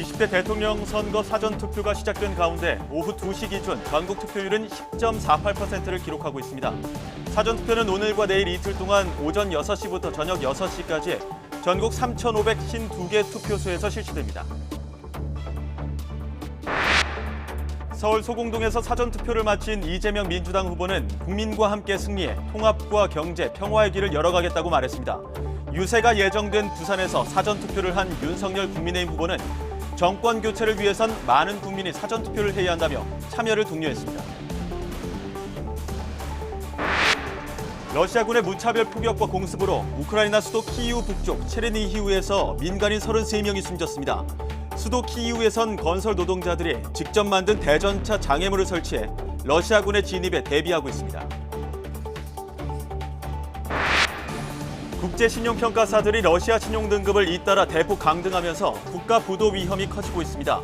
20대 대통령 선거 사전투표가 시작된 가운데 오후 2시 기준 전국 투표율은 10.48%를 기록하고 있습니다. 사전투표는 오늘과 내일 이틀 동안 오전 6시부터 저녁 6시까지 전국 3,552개 투표소에서 실시됩니다. 서울 소공동에서 사전투표를 마친 이재명 민주당 후보는 국민과 함께 승리해 통합과 경제, 평화의 길을 열어가겠다고 말했습니다. 유세가 예정된 부산에서 사전투표를 한 윤석열 국민의힘 후보는 정권 교체를 위해선 많은 국민이 사전투표를 해야 한다며 참여를 독려했습니다. 러시아군의 무차별 포격과 공습으로 우크라이나 수도 키이우 북쪽 체르니히우에서 민간인 33명이 숨졌습니다. 수도 키이우에선 건설 노동자들이 직접 만든 대전차 장애물을 설치해 러시아군의 진입에 대비하고 있습니다. 국제신용평가사들이 러시아 신용 등급을 잇따라 대폭 강등하면서 국가 부도 위험이 커지고 있습니다.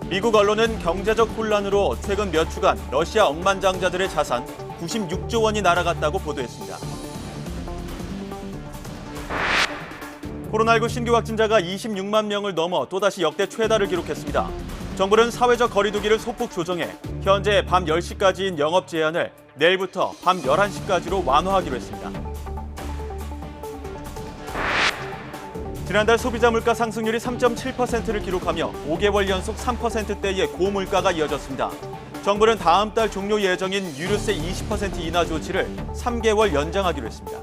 미국 언론은 경제적 혼란으로 최근 몇 주간 러시아 억만장자들의 자산 96조 원이 날아갔다고 보도했습니다. 코로나19 신규 확진자가 26만 명을 넘어 또다시 역대 최다를 기록했습니다. 정부는 사회적 거리 두기를 소폭 조정해 현재 밤 10시까지인 영업 제한을 내일부터 밤 11시까지로 완화하기로 했습니다. 지난달 소비자 물가 상승률이 3.7%를 기록하며 5개월 연속 3%대의 고물가가 이어졌습니다. 정부는 다음 달 종료 예정인 유류세 20% 인하 조치를 3개월 연장하기로 했습니다.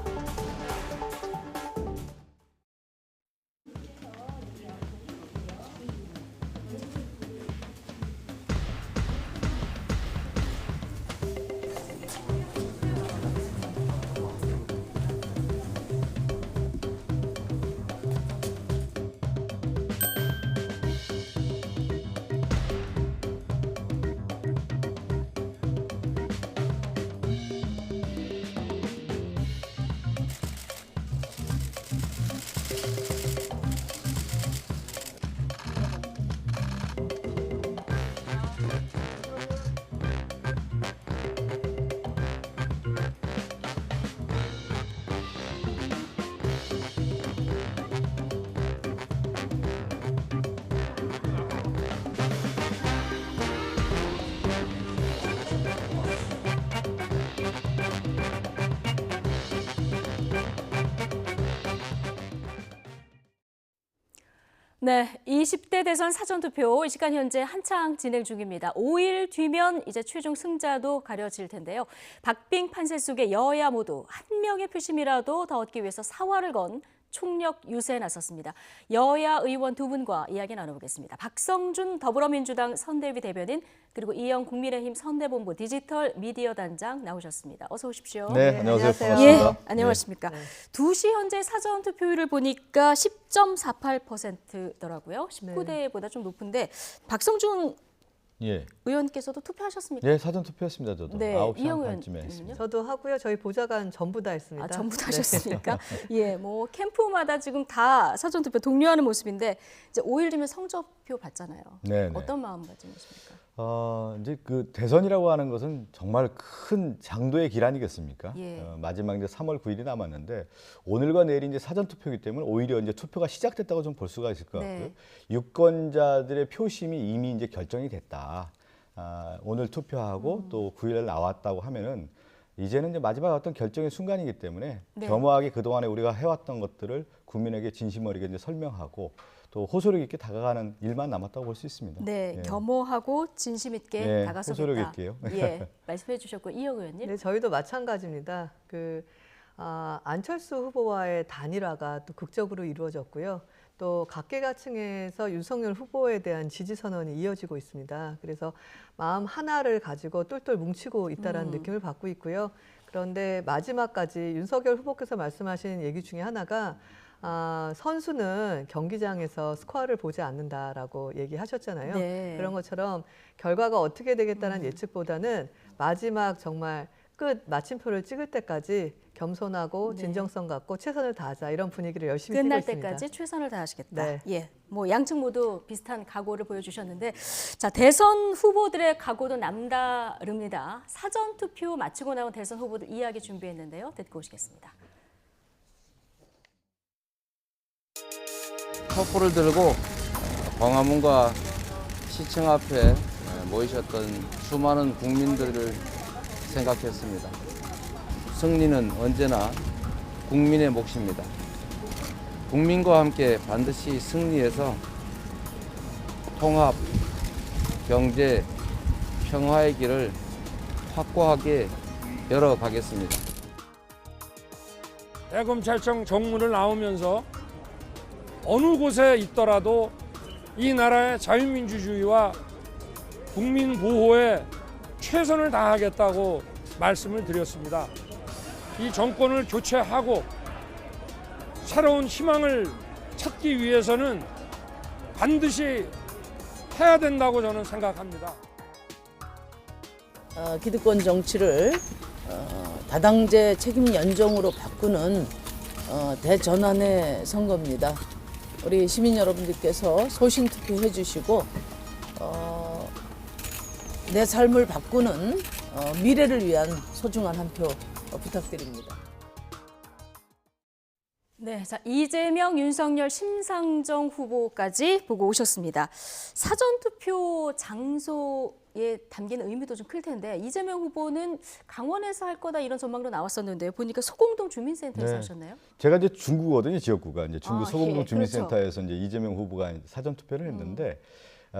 네, 20대 대선 사전투표 이 시간 현재 한창 진행 중입니다. 5일 뒤면 이제 최종 승자도 가려질 텐데요. 박빙 판세 속에 여야 모두 한 명의 표심이라도 더 얻기 위해서 사활을 건 총력 유세에 나섰습니다. 여야 의원 두 분과 이야기 나눠보겠습니다. 박성준 더불어민주당 선대위 대변인 그리고 이영 국민의힘 선대본부 디지털 미디어 단장 나오셨습니다. 어서 오십시오. 네, 안녕하세요. 예, 반갑습니다. 안녕하십니까. 네. 2시 현재 사전 투표율을 보니까 10.48%더라고요. 19대보다 좀 높은데 박성준 예. 의원께서도 투표하셨습니까? 예, 사전 투표했습니다. 저도 네, 9시 이영 한 반쯤에 의원님은요? 했습니다. 저도 하고요. 저희 보좌관 전부 다 했습니다. 아, 전부 다 네. 하셨습니까? 예, 뭐 캠프마다 지금 다 사전 투표 독려하는 모습인데 이제 5일 뒤면 성적표 받잖아요. 네, 네. 어떤 마음가짐이십니까? 이제 그 대선이라고 하는 것은 정말 큰 장도의 길 아니겠습니까? 예. 마지막 이제 3월 9일이 남았는데 오늘과 내일이 이제 사전 투표이기 때문에 오히려 이제 투표가 시작됐다고 좀 볼 수가 있을 것 같고요. 네. 유권자들의 표심이 이미 이제 결정이 됐다. 오늘 투표하고 또 9일에 나왔다고 하면은 이제는 이제 마지막 어떤 결정의 순간이기 때문에 네. 겸허하게 그동안에 우리가 해왔던 것들을 국민에게 진심 어리게 이제 설명하고 또 호소력 있게 다가가는 일만 남았다고 볼 수 있습니다. 네, 예. 겸허하고 진심 있게 예, 다가서겠다. 호소력 있게요. 예, 말씀해 주셨고 이영 의원님. 네, 저희도 마찬가지입니다. 안철수 후보와의 단일화가 또 극적으로 이루어졌고요. 또 각계각층에서 윤석열 후보에 대한 지지 선언이 이어지고 있습니다. 그래서 마음 하나를 가지고 똘똘 뭉치고 있다는 느낌을 받고 있고요. 그런데 마지막까지 윤석열 후보께서 말씀하신 얘기 중에 하나가 선수는 경기장에서 스코어를 보지 않는다라고 얘기하셨잖아요. 네. 그런 것처럼 결과가 어떻게 되겠다는 예측보다는 마지막 정말 끝 마침표를 찍을 때까지 겸손하고 네. 진정성 갖고 최선을 다하자 이런 분위기를 열심히 끝날 띄고 있습니다. 때까지 최선을 다하시겠다. 네. 예, 뭐 양측 모두 비슷한 각오를 보여주셨는데, 자 대선 후보들의 각오도 남다릅니다. 사전 투표 마치고 나온 대선 후보들 이야기 준비했는데요. 듣고 오시겠습니다. 촛불을 들고 광화문과 시청 앞에 모이셨던 수많은 국민들을 생각했습니다. 승리는 언제나 국민의 몫입니다. 국민과 함께 반드시 승리해서 통합, 경제, 평화의 길을 확고하게 열어가겠습니다. 대검찰청 정문을 나오면서 어느 곳에 있더라도 이 나라의 자유민주주의와 국민 보호에 최선을 다하겠다고 말씀을 드렸습니다. 이 정권을 교체하고 새로운 희망을 찾기 위해서는 반드시 해야 된다고 저는 생각합니다. 기득권 정치를 다당제 책임 연정으로 바꾸는 대전환의 선거입니다. 우리 시민 여러분들께서 소신 투표해 주시고 내 삶을 바꾸는 미래를 위한 소중한 한 표 부탁드립니다. 네, 자 이재명, 윤석열, 심상정 후보까지 보고 오셨습니다. 사전투표 장소에 담긴 의미도 좀 클 텐데 이재명 후보는 강원에서 할 거다 이런 전망도 나왔었는데 보니까 소공동 주민센터에서 네. 하셨나요? 제가 이제 중구거든요, 지역구가. 이제 중구 소공동 예, 주민센터에서 이제 이재명 후보가 사전 투표를 했는데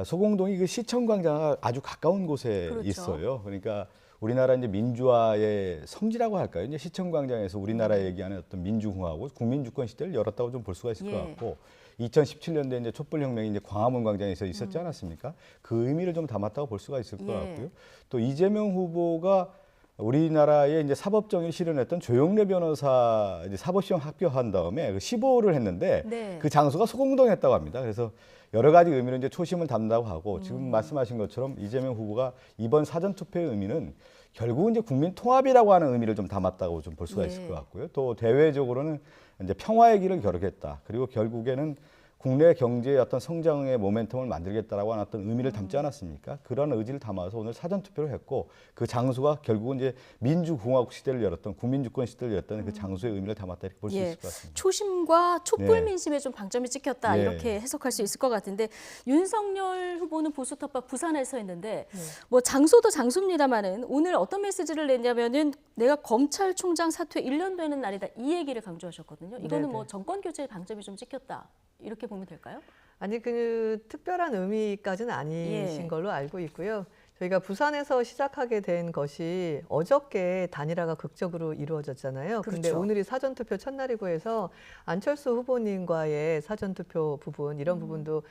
소공동이 그 시청광장과 아주 가까운 곳에 그렇죠. 있어요. 그러니까 우리나라 이제 민주화의 성지라고 할까요? 이제 시청광장에서 우리나라 얘기하는 어떤 민주공화국, 국민주권 시대를 열었다고 좀 볼 수가 있을 것 같고 2017년도에 이제 촛불혁명이 이제 광화문 광장에서 있었지 않았습니까? 그 의미를 좀 담았다고 볼 수가 있을 것 같고요. 또 이재명 후보가 우리나라의 이제 사법정의를 실현했던 조영래 변호사 이제 사법시험 합격한 다음에 그 시보를 했는데 네. 그 장소가 소공동이었다고 합니다. 그래서 여러 가지 의미로 이제 초심을 담다고 하고 지금 말씀하신 것처럼 이재명 후보가 이번 사전 투표의 의미는 결국은 이제 국민 통합이라고 하는 의미를 좀 담았다고 좀 볼 수가 있을 것 같고요. 또 대외적으로는 이제 평화의 길을 겨루겠다. 그리고 결국에는 국내 경제의 어떤 성장의 모멘텀을 만들겠다라고 하는 어떤 의미를 담지 않았습니까? 그런 의지를 담아서 오늘 사전 투표를 했고 그 장소가 결국은 이제 민주공화국 시대를 열었던 국민주권 시대를 열었던 그 장소의 의미를 담았다 이렇게 볼 수 있을 것 같습니다. 초심과 촛불 민심에 좀 방점이 찍혔다 네. 이렇게 해석할 수 있을 것 같은데 윤석열 후보는 보수 텃밭 부산에서 했는데 뭐 장소도 장소입니다만은 오늘 어떤 메시지를 냈냐면은 내가 검찰총장 사퇴 1년 되는 날이다 이 얘기를 강조하셨거든요. 이거는 네네. 뭐 정권 교체에 방점이 좀 찍혔다 이렇게 보면 될까요? 아니 그 특별한 의미까지는 아니신 예. 걸로 알고 있고요. 저희가 부산에서 시작하게 된 것이 어저께 단일화가 극적으로 이루어졌잖아요. 그런데 그렇죠. 오늘이 사전투표 첫날이고 해서 안철수 후보님과의 사전투표 부분 이런 부분도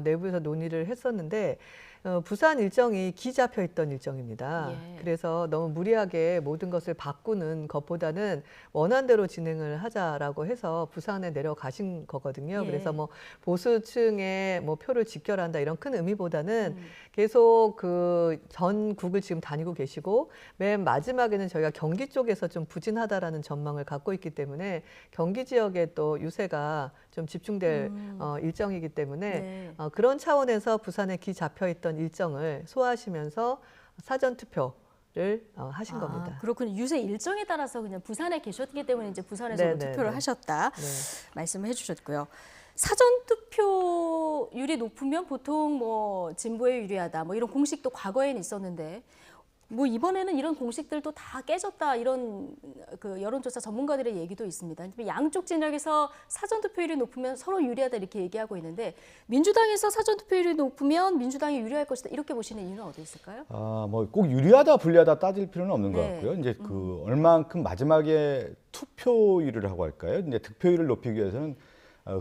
내부에서 논의를 했었는데 부산 일정이 기잡혀 있던 일정입니다. 예. 그래서 너무 무리하게 모든 것을 바꾸는 것보다는 원안대로 진행을 하자라고 해서 부산에 내려가신 거거든요. 예. 그래서 뭐 보수층의 뭐 표를 직결한다 이런 큰 의미보다는 계속 그 전국을 지금 다니고 계시고 맨 마지막에는 저희가 경기 쪽에서 좀 부진하다라는 전망을 갖고 있기 때문에 경기 지역에 또 유세가 좀 집중될 일정이기 때문에 네. 그런 차원에서 부산에 기 잡혀 있던 일정을 소화하시면서 사전 투표를 하신 겁니다. 그렇군요. 유세 일정에 따라서 그냥 부산에 계셨기 때문에 이제 부산에서 뭐 네네네. 투표를 하셨다 네. 말씀을 해주셨고요. 사전 투표율이 높으면 보통 뭐 진보에 유리하다 뭐 이런 공식도 과거에는 있었는데 뭐 이번에는 이런 공식들도 다 깨졌다 이런 그 여론조사 전문가들의 얘기도 있습니다. 양쪽 진영에서 사전 투표율이 높으면 서로 유리하다 이렇게 얘기하고 있는데 민주당에서 사전 투표율이 높으면 민주당이 유리할 것이다 이렇게 보시는 이유는 어디 있을까요? 뭐 꼭 유리하다 불리하다 따질 필요는 없는 것 네. 같고요. 이제 그 얼만큼 마지막에 투표율을 하고 할까요? 이제 득표율을 높이기 위해서는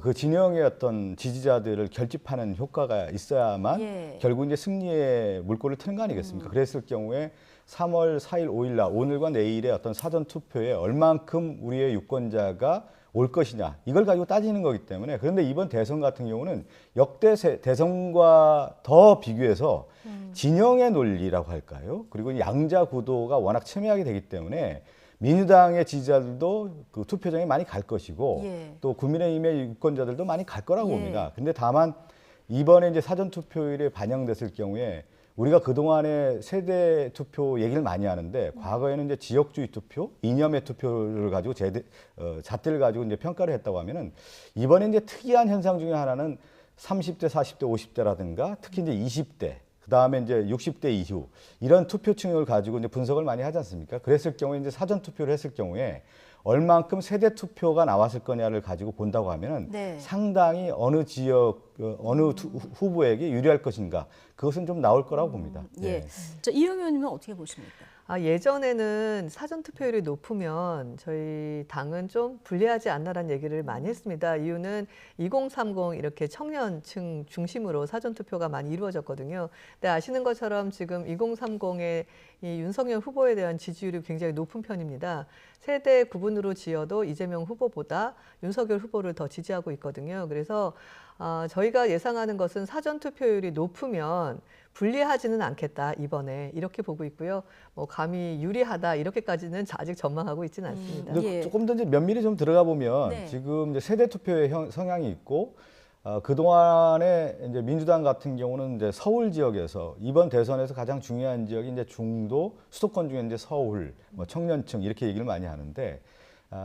그 진영의 어떤 지지자들을 결집하는 효과가 있어야만 예. 결국 이제 승리의 물꼬를 트는 거 아니겠습니까? 그랬을 경우에 3월 4일, 5일 날 오늘과 내일의 어떤 사전 투표에 얼만큼 우리의 유권자가 올 것이냐 이걸 가지고 따지는 거기 때문에 그런데 이번 대선 같은 경우는 역대 대선과 더 비교해서 진영의 논리라고 할까요? 그리고 양자 구도가 워낙 첨예하게 되기 때문에 민주당의 지지자들도 그 투표장에 많이 갈 것이고 예. 또 국민의힘의 유권자들도 많이 갈 거라고 예. 봅니다. 근데 다만 이번에 이제 사전 투표율에 반영됐을 경우에 우리가 그동안에 세대 투표 얘기를 많이 하는데 과거에는 이제 지역주의 투표, 이념의 투표를 가지고 잣대를 가지고 이제 평가를 했다고 하면은 이번에 이제 특이한 현상 중에 하나는 30대, 40대, 50대라든가 특히 이제 20대, 그다음에 이제 60대 이후 이런 투표층을 가지고 이제 분석을 많이 하지 않습니까? 그랬을 경우에 이제 사전 투표를 했을 경우에 얼만큼 세대 투표가 나왔을 거냐를 가지고 본다고 하면은 네. 상당히 어느 지역 어느 후보에게 유리할 것인가 그것은 좀 나올 거라고 봅니다. 예. 자, 이용 의원님은 어떻게 보십니까? 예전에는 사전 투표율이 높으면 저희 당은 좀 불리하지 않나라는 얘기를 많이 했습니다. 이유는 2030 이렇게 청년층 중심으로 사전 투표가 많이 이루어졌거든요. 근데 아시는 것처럼 지금 2030의 이 윤석열 후보에 대한 지지율이 굉장히 높은 편입니다. 세대 구분으로 지어도 이재명 후보보다 윤석열 후보를 더 지지하고 있거든요. 그래서 저희가 예상하는 것은 사전 투표율이 높으면 불리하지는 않겠다 이번에 이렇게 보고 있고요. 뭐 감히 유리하다 이렇게까지는 아직 전망하고 있지는 않습니다. 근데 예. 조금 더 이제 면밀히 좀 들어가 보면 네. 지금 이제 세대 투표의 성향이 있고 그 동안에 이제 민주당 같은 경우는 이제 서울 지역에서 이번 대선에서 가장 중요한 지역이 이제 중도 수도권 중에 이제 서울, 뭐 청년층 이렇게 얘기를 많이 하는데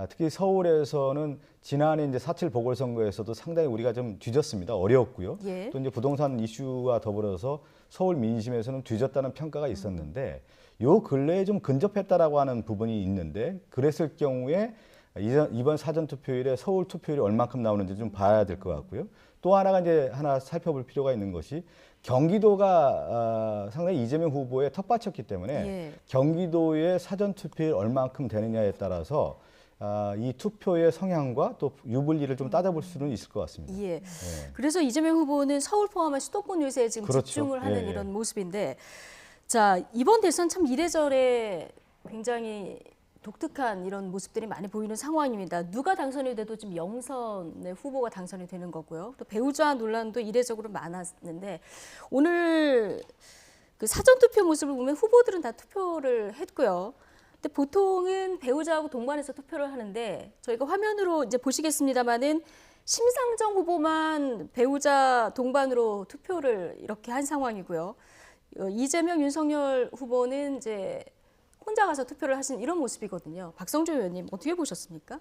특히 서울에서는 지난해 이제 4.7 보궐선거에서도 상당히 우리가 좀 뒤졌습니다. 어려웠고요. 예. 또 이제 부동산 이슈와 더불어서 서울 민심에서는 뒤졌다는 평가가 있었는데 요 근래에 좀 근접했다라고 하는 부분이 있는데 그랬을 경우에 이번 사전 투표율에 서울 투표율이 얼만큼 나오는지 좀 봐야 될 것 같고요. 또 하나가 이제 하나 살펴볼 필요가 있는 것이 경기도가 상당히 이재명 후보의 텃밭이었기 때문에 예. 경기도의 사전 투표율 얼만큼 되느냐에 따라서 이 투표의 성향과 또 유불리를 좀 따져볼 수는 있을 것 같습니다. 예. 그래서 이재명 후보는 서울 포함한 수도권 유세에 지금 그렇죠. 집중을 하는 예, 예. 이런 모습인데, 자, 이번 대선 참 이래저래 굉장히 독특한 이런 모습들이 많이 보이는 상황입니다. 누가 당선이 돼도 지금 영선의 후보가 당선이 되는 거고요. 또 배우자 논란도 이례적으로 많았는데 오늘 그 사전 투표 모습을 보면 후보들은 다 투표를 했고요. 근데 보통은 배우자하고 동반해서 투표를 하는데 저희가 화면으로 이제 보시겠습니다만은 심상정 후보만 배우자 동반으로 투표를 이렇게 한 상황이고요. 이재명, 윤석열 후보는 이제 혼자 가서 투표를 하신 이런 모습이거든요. 박성주 의원님 어떻게 보셨습니까?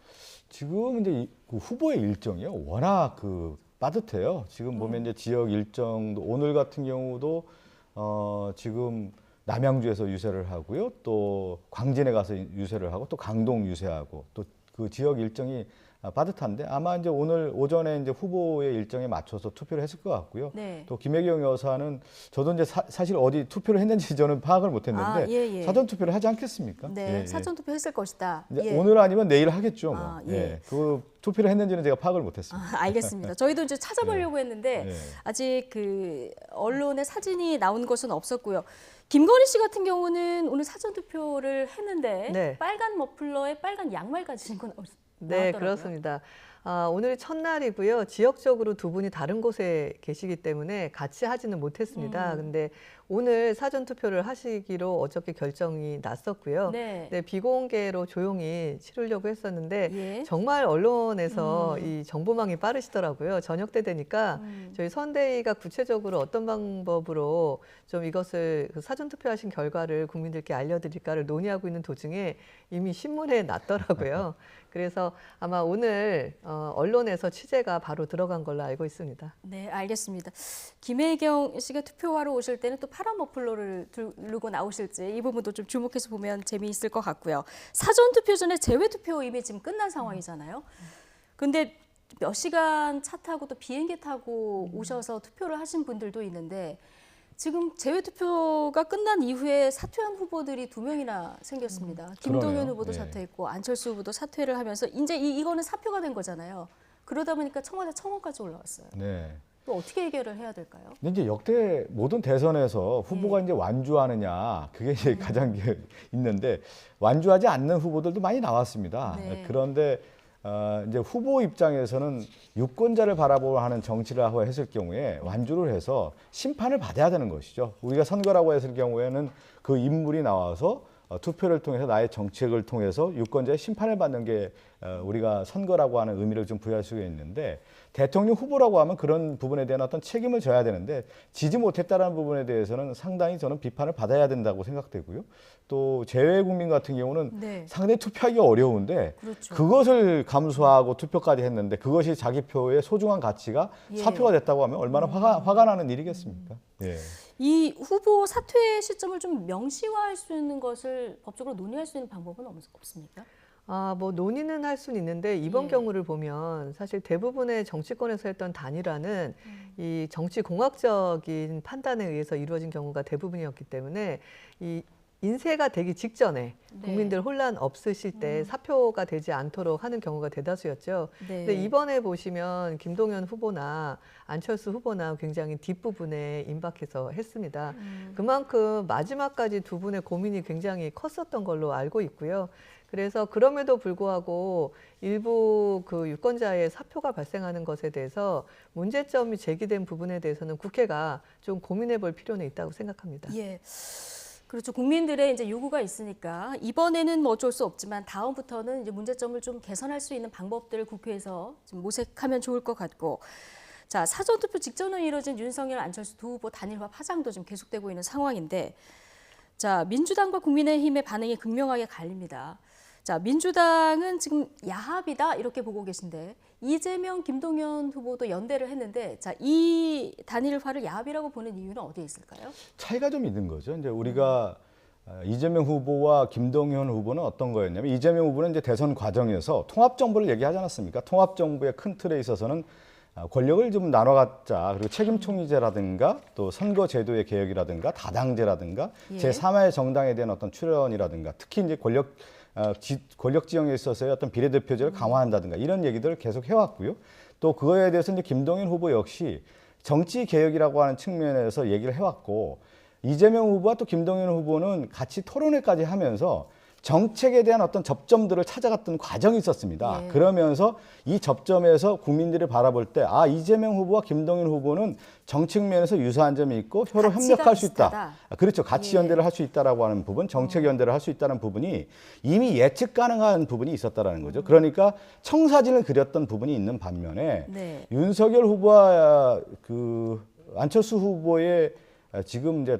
지금 이제 그 후보의 일정이요 워낙 그 빠듯해요. 지금 보면 이제 지역 일정도 오늘 같은 경우도 지금 남양주에서 유세를 하고요, 또 광진에 가서 유세를 하고 또 강동 유세하고 또 그 지역 일정이 빠듯한데 아마 이제 오늘 오전에 이제 후보의 일정에 맞춰서 투표를 했을 것 같고요. 네. 또 김혜경 여사는 저도 이제 사실 어디 투표를 했는지 저는 파악을 못했는데 예, 예. 사전 투표를 하지 않겠습니까? 네, 예, 예. 사전 투표 했을 것이다. 이제 예. 오늘 아니면 내일 하겠죠. 뭐. 아, 예. 예. 그 투표를 했는지는 제가 파악을 못했습니다. 알겠습니다. 저희도 이제 찾아보려고 했는데 예. 아직 그 언론에 사진이 나온 것은 없었고요. 김건희 씨 같은 경우는 오늘 사전 투표를 했는데 네. 빨간 머플러에 빨간 양말까지 신고 네, 나왔더라고요. 그렇습니다. 오늘이 첫날이고요. 지역적으로 두 분이 다른 곳에 계시기 때문에 같이 하지는 못했습니다. 근데 오늘 사전 투표를 하시기로 어저께 결정이 났었고요. 네. 네, 비공개로 조용히 치르려고 했었는데 예. 정말 언론에서 이 정보망이 빠르시더라고요. 저녁 때 되니까 저희 선대위가 구체적으로 어떤 방법으로 좀 이것을 그 사전 투표하신 결과를 국민들께 알려드릴까를 논의하고 있는 도중에 이미 신문에 났더라고요. 그래서 아마 오늘 언론에서 취재가 바로 들어간 걸로 알고 있습니다. 네, 알겠습니다. 김혜경 씨가 투표하러 오실 때는 또 파란 머플러를 두르고 나오실지 이 부분도 좀 주목해서 보면 재미있을 것 같고요. 사전 투표 전에 재외 투표 이미 지금 끝난 상황이잖아요. 근데 몇 시간 차 타고 또 비행기 타고 오셔서 투표를 하신 분들도 있는데 지금 재외 투표가 끝난 이후에 사퇴한 후보들이 2명이나 생겼습니다. 김동연 그러네요. 후보도 예. 사퇴했고 안철수 후보도 사퇴를 하면서 이제 이거는 사표가 된 거잖아요. 그러다 보니까 청와대 청원까지 올라왔어요. 네. 또 어떻게 해결을 해야 될까요? 근데 이제 역대 모든 대선에서 후보가 이제 완주하느냐 그게 이제 가장 있는데 완주하지 않는 후보들도 많이 나왔습니다. 네. 그런데 이제 후보 입장에서는 유권자를 바라보고 하는 정치를 하고 했을 경우에 완주를 해서 심판을 받아야 되는 것이죠. 우리가 선거라고 했을 경우에는 그 인물이 나와서 투표를 통해서 나의 정책을 통해서 유권자의 심판을 받는 게 우리가 선거라고 하는 의미를 좀 부여할 수가 있는데 대통령 후보라고 하면 그런 부분에 대한 어떤 책임을 져야 되는데 지지 못했다는 부분에 대해서는 상당히 저는 비판을 받아야 된다고 생각되고요. 또 재외 국민 같은 경우는 네. 상당히 투표하기 어려운데 그렇죠. 그것을 감수하고 투표까지 했는데 그것이 자기 표의 소중한 가치가 예. 사표가 됐다고 하면 얼마나 화가 나는 일이겠습니까? 예. 이 후보 사퇴 시점을 좀 명시화할 수 있는 것을 법적으로 논의할 수 있는 방법은 없습니까? 뭐 논의는 할 수는 있는데 이번 예. 경우를 보면 사실 대부분의 정치권에서 했던 단일화는 이 정치 공학적인 판단에 의해서 이루어진 경우가 대부분이었기 때문에 이 인쇄가 되기 직전에 네. 국민들 혼란 없으실 때 사표가 되지 않도록 하는 경우가 대다수였죠. 네. 근데 이번에 보시면 김동연 후보나 안철수 후보나 굉장히 뒷부분에 임박해서 했습니다. 그만큼 마지막까지 두 분의 고민이 굉장히 컸었던 걸로 알고 있고요. 그래서 그럼에도 불구하고 일부 그 유권자의 사표가 발생하는 것에 대해서 문제점이 제기된 부분에 대해서는 국회가 좀 고민해 볼 필요는 있다고 생각합니다. 예. 그렇죠. 국민들의 이제 요구가 있으니까 이번에는 뭐 어쩔 수 없지만 다음부터는 이제 문제점을 좀 개선할 수 있는 방법들을 국회에서 좀 모색하면 좋을 것 같고. 자, 사전투표 직전에 이뤄진 윤석열, 안철수 두 후보 단일화 파장도 좀 계속되고 있는 상황인데, 자, 민주당과 국민의힘의 반응이 극명하게 갈립니다. 자, 민주당은 지금 야합이다 이렇게 보고 계신데 이재명, 김동연 후보도 연대를 했는데, 자, 이 단일화를 야합이라고 보는 이유는 어디에 있을까요? 차이가 좀 있는 거죠. 이제 우리가 이재명 후보와 김동연 후보는 어떤 거였냐면 이재명 후보는 이제 대선 과정에서 통합 정부를 얘기하지 않았습니까? 통합 정부의 큰 틀에 있어서는 권력을 좀 나눠 갖자. 그리고 책임 총리제라든가 또 선거 제도의 개혁이라든가 다당제라든가 예. 제3의 정당에 대한 어떤 출연이라든가 특히 이제 권력 지형에 있어서의 어떤 비례대표제를 강화한다든가 이런 얘기들을 계속 해왔고요. 또 그거에 대해서 이제 김동연 후보 역시 정치 개혁이라고 하는 측면에서 얘기를 해왔고 이재명 후보와 또 김동연 후보는 같이 토론회까지 하면서 정책에 대한 어떤 접점들을 찾아갔던 과정이 있었습니다. 예. 그러면서 이 접점에서 국민들이 바라볼 때 이재명 후보와 김동연 후보는 정책 면에서 유사한 점이 있고 서로 가치가 협력할 수 있다. 비슷하다. 그렇죠. 가치 예. 연대를 할 수 있다라고 하는 부분, 정책 연대를 할 수 있다는 부분이 이미 예측 가능한 부분이 있었다라는 거죠. 그러니까 청사진을 그렸던 부분이 있는 반면에 네. 윤석열 후보와 그 안철수 후보의 지금 이제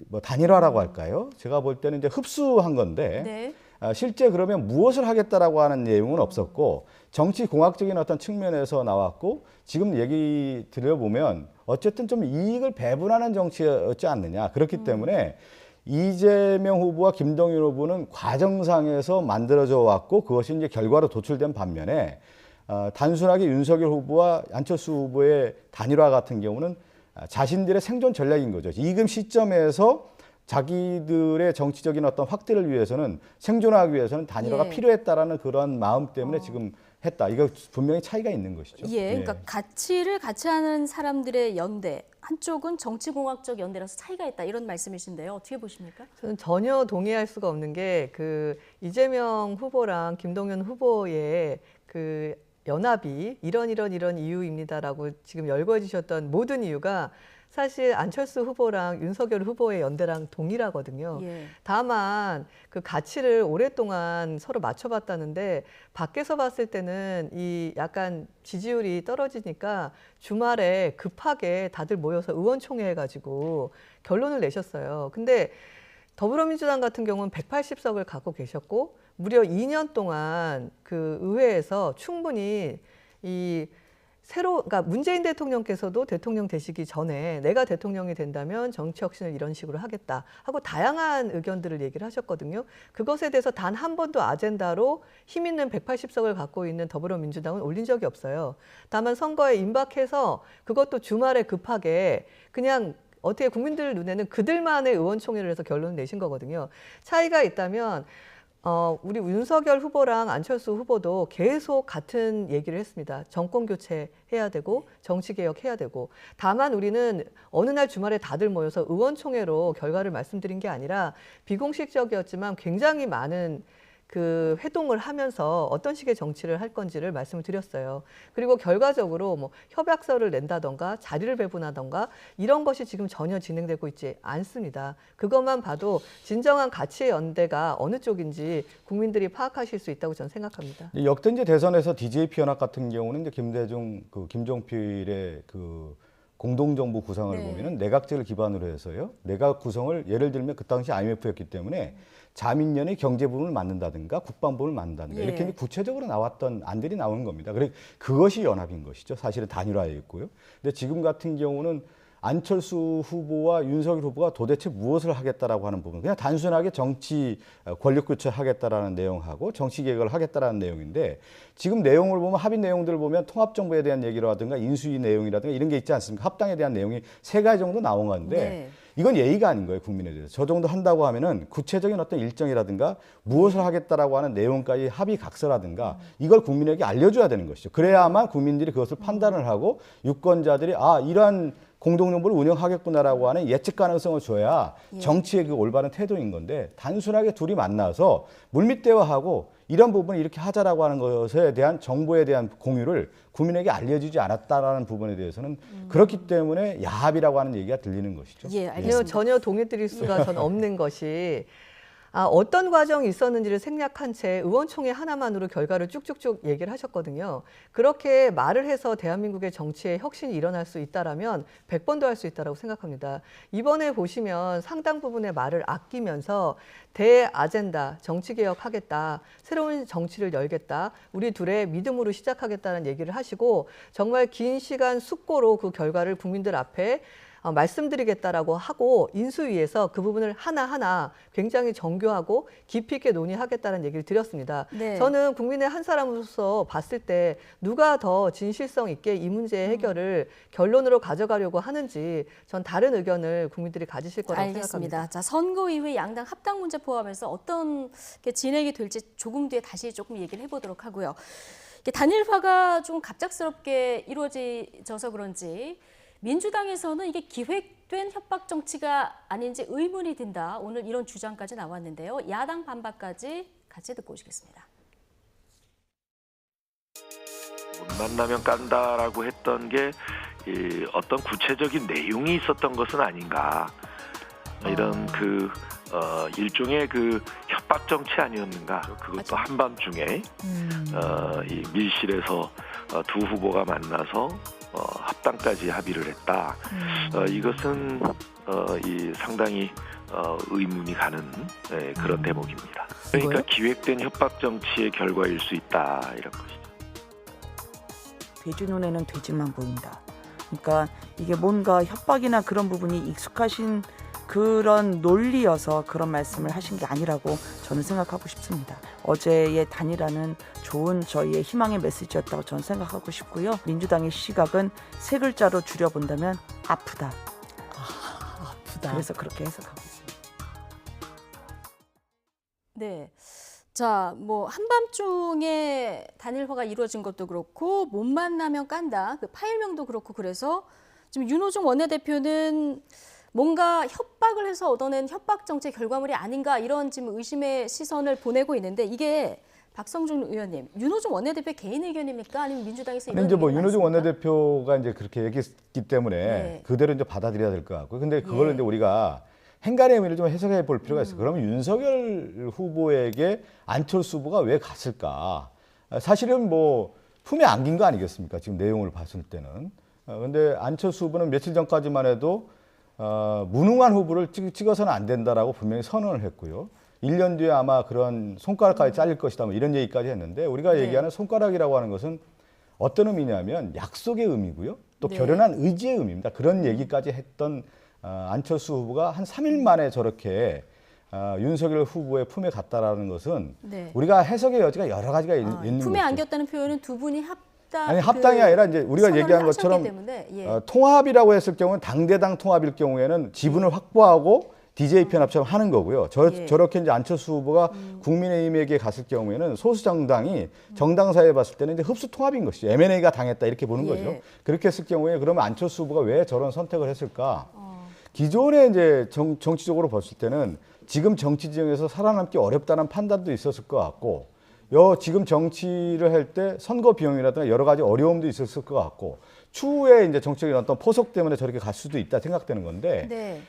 뭐 단일화라고 할까요? 제가 볼 때는 이제 흡수한 건데 네. 실제 그러면 무엇을 하겠다라고 하는 내용은 없었고 정치 공학적인 어떤 측면에서 나왔고 지금 얘기 들어보면 어쨌든 좀 이익을 배분하는 정치였지 않느냐. 그렇기 때문에 이재명 후보와 김동연 후보는 과정상에서 만들어져 왔고 그것이 이제 결과로 도출된 반면에 단순하게 윤석열 후보와 안철수 후보의 단일화 같은 경우는 자신들의 생존 전략인 거죠. 지금 시점에서 자기들의 정치적인 어떤 확대를 위해서는 생존하기 위해서는 단일화가 예. 필요했다라는 그런 마음 때문에 지금 했다. 이거 분명히 차이가 있는 것이죠. 예, 그러니까 가치를 같이 하는 사람들의 연대, 한쪽은 정치공학적 연대라서 차이가 있다 이런 말씀이신데요. 어떻게 보십니까? 저는 전혀 동의할 수가 없는 게 그 이재명 후보랑 김동연 후보의 그 연합이 이런 이유입니다라고 지금 열거해주셨던 모든 이유가 사실 안철수 후보랑 윤석열 후보의 연대랑 동일하거든요. 예. 다만 그 가치를 오랫동안 서로 맞춰봤다는데 밖에서 봤을 때는 이 약간 지지율이 떨어지니까 주말에 급하게 다들 모여서 의원총회 해가지고 결론을 내셨어요. 근데 더불어민주당 같은 경우는 180석을 갖고 계셨고 무려 2년 동안 그 의회에서 충분히 그러니까 문재인 대통령께서도 대통령 되시기 전에 내가 대통령이 된다면 정치 혁신을 이런 식으로 하겠다 하고 다양한 의견들을 얘기를 하셨거든요. 그것에 대해서 단 한 번도 아젠다로 힘 있는 180석을 갖고 있는 더불어민주당은 올린 적이 없어요. 다만 선거에 임박해서 그것도 주말에 급하게 그냥 어떻게 국민들 눈에는 그들만의 의원총회를 해서 결론을 내신 거거든요. 차이가 있다면 우리 윤석열 후보랑 안철수 후보도 계속 같은 얘기를 했습니다. 정권 교체해야 되고 정치 개혁해야 되고 다만 우리는 어느 날 주말에 다들 모여서 의원총회로 결과를 말씀드린 게 아니라 비공식적이었지만 굉장히 많은 그 회동을 하면서 어떤 식의 정치를 할 건지를 말씀을 드렸어요. 그리고 결과적으로 뭐 협약서를 낸다던가 자리를 배분하던가 이런 것이 지금 전혀 진행되고 있지 않습니다. 그것만 봐도 진정한 가치의 연대가 어느 쪽인지 국민들이 파악하실 수 있다고 저는 생각합니다. 역대 대선에서 DJP 연합 같은 경우는 이제 김대중, 김종필의 공동정부 구상을 네. 보면은 내각제를 기반으로 해서요. 내각 구성을 예를 들면 그 당시 IMF였기 때문에 자민련의 경제 부분을 만든다든가 국방 부분을 만든다든가 예. 이렇게 구체적으로 나왔던 안들이 나오는 겁니다. 그것이 연합인 것이죠. 사실은 단일화였고요. 근데 지금 같은 경우는 안철수 후보와 윤석열 후보가 도대체 무엇을 하겠다라고 하는 부분, 그냥 단순하게 정치 권력 교체하겠다라는 내용하고 정치 개혁을 하겠다라는 내용인데 지금 내용을 보면 합의 내용들을 보면 통합정부에 대한 얘기라든가 인수위 내용이라든가 이런 게 있지 않습니까? 합당에 대한 내용이 3가지 정도 나온 건데 네. 이건 예의가 아닌 거예요, 국민에 대해서. 저 정도 한다고 하면은 구체적인 어떤 일정이라든가 무엇을 하겠다라고 하는 내용까지 합의 각서라든가 이걸 국민에게 알려줘야 되는 것이죠. 그래야만 국민들이 그것을 판단을 하고 유권자들이 이러한 공동정부를 운영하겠구나라고 하는 예측 가능성을 줘야 정치의 그 올바른 태도인 건데 단순하게 둘이 만나서 물밑 대화하고 이런 부분을 이렇게 하자라고 하는 것에 대한 정보에 대한 공유를 국민에게 알려주지 않았다라는 부분에 대해서는 그렇기 때문에 야합이라고 하는 얘기가 들리는 것이죠. 예, 알겠습니다. 전혀 동의드릴 수가 전 없는 것이 어떤 과정이 있었는지를 생략한 채 의원총회 하나만으로 결과를 쭉쭉쭉 얘기를 하셨거든요. 그렇게 말을 해서 대한민국의 정치에 혁신이 일어날 수 있다라면 100번도 할 수 있다고 생각합니다. 이번에 보시면 상당 부분의 말을 아끼면서 대아젠다, 정치개혁하겠다, 새로운 정치를 열겠다, 우리 둘의 믿음으로 시작하겠다는 얘기를 하시고 정말 긴 시간 숙고로 그 결과를 국민들 앞에 말씀드리겠다라고 하고 인수위에서 그 부분을 하나하나 굉장히 정교하고 깊이 있게 논의하겠다는 얘기를 드렸습니다. 네. 저는 국민의 한 사람으로서 봤을 때 누가 더 진실성 있게 이 문제의 해결을 결론으로 가져가려고 하는지 전 다른 의견을 국민들이 가지실 거라고 생각합니다. 알겠습니다. 자, 선거 이후에 양당 합당 문제 포함해서 어떤 게 진행이 될지 조금 뒤에 다시 조금 얘기를 해보도록 하고요. 이게 단일화가 좀 갑작스럽게 이루어져서 그런지 민주당에서는 이게 기획된 협박 정치가 아닌지 의문이 든다. 오늘 이런 주장까지 나왔는데요. 야당 반박까지 같이 듣고 오시겠습니다. 못 만나면 깐다라고 했던 게 어떤 구체적인 내용이 있었던 것은 아닌가. 이런 일종의 협박 정치 아니었는가. 그것도 한밤중에 이 밀실에서 두 후보가 만나서 합당까지 합의를 했다. 이것은 상당히 의문이 가는 그런 대목입니다. 그러니까 기획된 협박 정치의 결과일 수 있다 이런 것이죠. 돼지 눈에는 돼지만 보인다. 그러니까 이게 뭔가 협박이나 그런 부분이 익숙하신 그런 논리여서 그런 말씀을 하신 게 아니라고 저는 생각하고 싶습니다. 어제의 단일화는 좋은 저희의 희망의 메시지였다고 저는 생각하고 싶고요. 민주당의 시각은 3글자로 줄여본다면 아프다. 아프다. 그래서 그렇게 해석하고 있습니다. 네. 자, 뭐 한밤중에 단일화가 이루어진 것도 그렇고 못 만나면 깐다. 그 파일명도 그렇고 그래서 지금 윤호중 원내대표는 뭔가 협박을 해서 얻어낸 협박 정책 결과물이 아닌가 이런 지금 의심의 시선을 보내고 있는데 이게 박성준 의원님, 윤호중 원내대표 개인 의견입니까? 아니면 민주당에서 이런 이제 뭐 의견이 윤호중 많습니까? 원내대표가 이제 그렇게 얘기했기 때문에 네. 그대로 이제 받아들여야 될 것 같고, 근데 그걸 예. 이제 우리가 행간의 의미를 좀 해석해 볼 필요가 있어요. 그러면 윤석열 후보에게 안철수 후보가 왜 갔을까? 사실은 뭐 품에 안긴 거 아니겠습니까? 지금 내용을 봤을 때는. 근데 안철수 후보는 며칠 전까지만 해도 무능한 후보를 찍어서는 안 된다라고 분명히 선언을 했고요. 1년 뒤에 아마 그런 손가락까지 잘릴 것이다 뭐 이런 얘기까지 했는데 우리가 네. 얘기하는 손가락이라고 하는 것은 어떤 의미냐면 약속의 의미고요. 또 네. 결연한 의지의 의미입니다. 그런 얘기까지 했던 안철수 후보가 한 3일 만에 저렇게 윤석열 후보의 품에 갔다라는 것은 네. 우리가 해석의 여지가 여러 가지가 있는 품에 거죠. 안겼다는 표현은 두 분이 합당 아니 합당이 아니라 이제 우리가 선언을 얘기한 하셨기 것처럼 때문에, 예. 통합이라고 했을 경우는 당대당 통합일 경우에는 지분을 확보하고 DJ 편합처럼 하는 거고요. 예. 저렇게 이제 안철수 후보가 국민의힘에게 갔을 경우에는 소수 정당이 정당 사회에 봤을 때는 이제 흡수 통합인 것이죠. M&A가 당했다 이렇게 보는 예. 거죠. 그렇게 했을 경우에 그러면 안철수 후보가 왜 저런 선택을 했을까? 기존에 이제 정치적으로 봤을 때는 지금 정치 지형에서 살아남기 어렵다는 판단도 있었을 것 같고 지금 정치를 할 때 선거 비용이라든가 여러 가지 어려움도 있었을 것 같고 추후에 이제 정치적인 어떤 포석 때문에 저렇게 갈 수도 있다 생각되는 건데 네.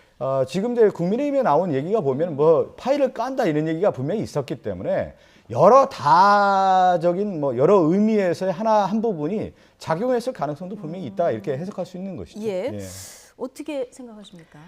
지금 이제 국민의힘에 나온 얘기가 보면 뭐 파일을 깐다 이런 얘기가 분명히 있었기 때문에 여러 다적인 뭐 여러 의미에서의 한 부분이 작용했을 가능성도 분명히 있다 이렇게 해석할 수 있는 것이죠. 예. 어떻게 생각하십니까?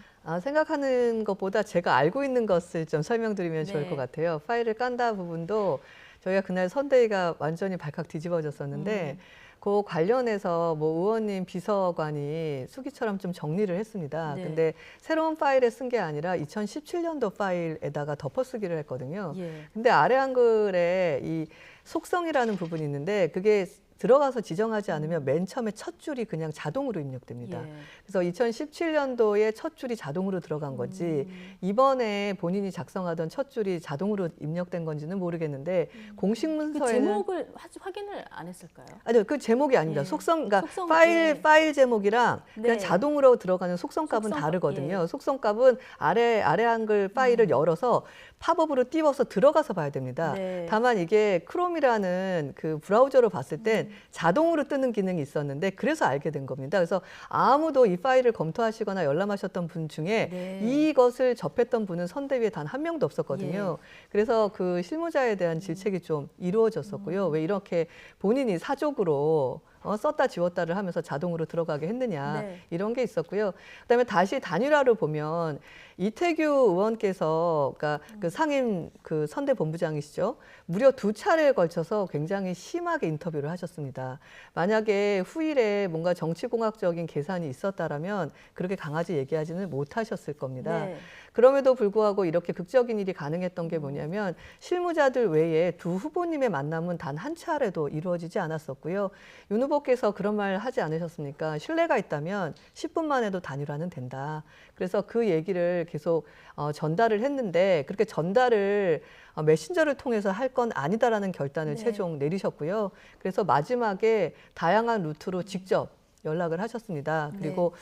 생각하는 것보다 제가 알고 있는 것을 좀 설명드리면 좋을 네. 것 같아요. 파일을 깐다 부분도 저희가 그날 선대위가 완전히 발칵 뒤집어졌었는데 그 관련해서 뭐 의원님 비서관이 수기처럼 좀 정리를 했습니다. 네. 근데 새로운 파일에 쓴 게 아니라 2017년도 파일에다가 덮어쓰기를 했거든요. 예. 근데 아래 한글에 이 속성이라는 부분이 있는데 그게 들어가서 지정하지 않으면 맨 처음에 첫 줄이 그냥 자동으로 입력됩니다. 예. 그래서 2017년도에 첫 줄이 자동으로 들어간 건지 이번에 본인이 작성하던 첫 줄이 자동으로 입력된 건지는 모르겠는데 공식 그 문서에는 제목을 확인을 안 했을까요? 아니요, 그 제목이 아닙니다. 예. 그러니까 속성, 파일 제목이랑 그냥 네. 자동으로 들어가는 속성값은 속성값, 다르거든요. 예. 속성값은 아래 한글 파일을 열어서 팝업으로 띄워서 들어가서 봐야 됩니다. 네. 다만 이게 크롬이라는 그 브라우저로 봤을 땐 자동으로 뜨는 기능이 있었는데 그래서 알게 된 겁니다. 그래서 아무도 이 파일을 검토하시거나 열람하셨던 분 중에 네. 이것을 접했던 분은 선대위에 단 한 명도 없었거든요. 그래서 그 실무자에 대한 질책이 좀 이루어졌었고요. 왜 이렇게 본인이 사족으로 썼다 지웠다를 하면서 자동으로 들어가게 했느냐 네. 이런 게 있었고요. 그다음에 다시 단일화로 보면 이태규 의원께서 그러니까 그 상임 그 선대 본부장이시죠. 무려 2차례에 걸쳐서 굉장히 심하게 인터뷰를 하셨습니다. 만약에 후일에 뭔가 정치공학적인 계산이 있었다라면 그렇게 강하게 얘기하지는 못하셨을 겁니다. 네. 그럼에도 불구하고 이렇게 극적인 일이 가능했던 게 뭐냐면 실무자들 외에 두 후보님의 만남은 단 한 차례도 이루어지지 않았었고요. 윤 후보께서 그런 말 하지 않으셨습니까? 신뢰가 있다면 10분만 해도 단일화는 된다. 그래서 그 얘기를 계속 전달을 했는데 그렇게 전달을 메신저를 통해서 할 건 아니다라는 결단을 네. 최종 내리셨고요. 그래서 마지막에 다양한 루트로 직접 연락을 하셨습니다. 그리고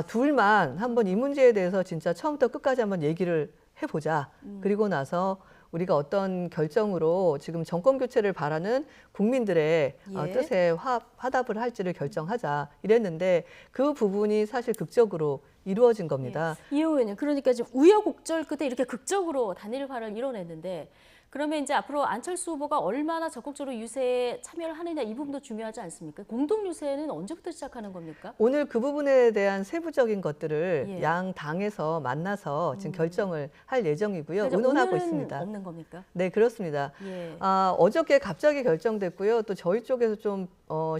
둘만 한번 이 문제에 대해서 진짜 처음부터 끝까지 한번 얘기를 해보자. 그리고 나서 우리가 어떤 결정으로 지금 정권 교체를 바라는 국민들의 예. 뜻에 화답을 할지를 결정하자 이랬는데 그 부분이 사실 극적으로 이루어진 겁니다. 이 의원님, 그러니까 지금 우여곡절 끝에 이렇게 극적으로 단일화를 이뤄냈는데 그러면 이제 앞으로 안철수 후보가 얼마나 적극적으로 유세에 참여를 하느냐 이 부분도 중요하지 않습니까? 공동 유세는 언제부터 시작하는 겁니까? 오늘 그 부분에 대한 세부적인 것들을 예. 양 당에서 만나서 지금 결정을 할 예정이고요. 그래서 의논하고 오늘은 있습니다. 없는 겁니까? 네, 그렇습니다. 예. 어저께 갑자기 결정됐고요. 또 저희 쪽에서 좀